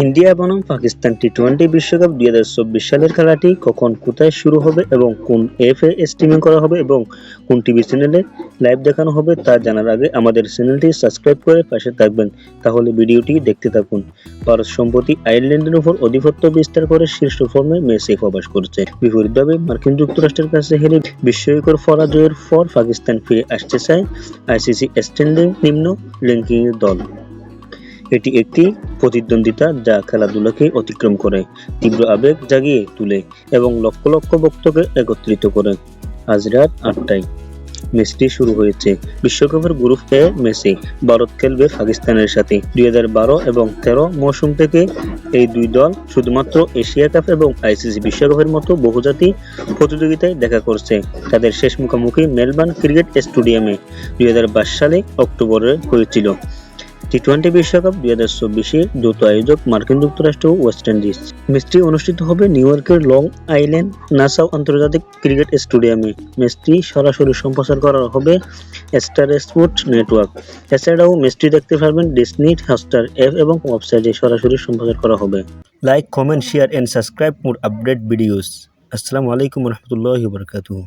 India বনাম পাকিস্তান টি-20 বিশ্বকাপ 2024 সালের খেলাটি কখন কোথায় শুরু হবে এবং কোন অ্যাপে স্ট্রিমিং করা হবে এবং কোন টিভি চ্যানেলে লাইভ দেখানো হবে তা জানার আগে আমাদের চ্যানেলটি সাবস্ক্রাইব করে পাশে থাকবেন। তাহলে ভিডিওটি দেখতে থাকুন। ভারত সম্প্রতি আয়ারল্যান্ডের উপর আধিপত্য বিস্তার করে শীর্ষ ফর্মে ম্যাচে প্রবেশ করছে। বিপরীতভাবে মার্কিন যুক্তরাষ্ট্রের কাছে হেরে বিস্ময়কর পরাজয়ের পর পাকিস্তান ফিরে আসতে চায় আইসিসি স্ট্যান্ডিং নিম্ন র্যাঙ্কিংয়ের দল। এটি একটি প্রতিদ্বন্দ্বিতা যা খেলাধুলাকে অতিক্রম করে, তীব্র আবেগ জাগিয়ে তোলে এবং লক্ষ লক্ষ ভক্তকে একত্রিত করে। আজ রাত 8টায় ম্যাচটি শুরু হয়েছে। বিশ্বকাপের গ্রুপ এ ম্যাচে ভারত খেলবে পাকিস্তানের সাথে। 2012 এবং 13 মৌসুম থেকে এই দুই দল শুধুমাত্র এশিয়া কাপ এবং আইসিসি বিশ্বকাপের মতো বহুজাতিক প্রতিযোগিতায় দেখা করছে। তাদের শেষ মুখোমুখি মেলবোর্ন ক্রিকেট স্টেডিয়ামে 2022 সালে অক্টোবরে হয়েছিল। টি-20 বিশ্বকাপ 2024-এর যৌথ আয়োজক মার্কিন যুক্তরাষ্ট্র ও ওয়েস্ট ইন্ডিজ। ম্যাচটি অনুষ্ঠিত হবে নিউ ইয়র্কের লং আইল্যান্ড নাসাউ আন্তর্জাতিক ক্রিকেট স্টেডিয়ামে। ম্যাচটি সরাসরি সম্প্রচার করা হবে স্টার স্পোর্টস নেটওয়ার্ক। এছাড়াও ম্যাচটি দেখতে পারবেন ডিজনি হটস্টার অ্যাপ এবং ওয়েবসাইটে সরাসরি সম্প্রচার করা হবে। Like, comment, share and subscribe for update videos. আসসালামু আলাইকুম ওয়া রাহমাতুল্লাহি ওয়া বারাকাতুহু।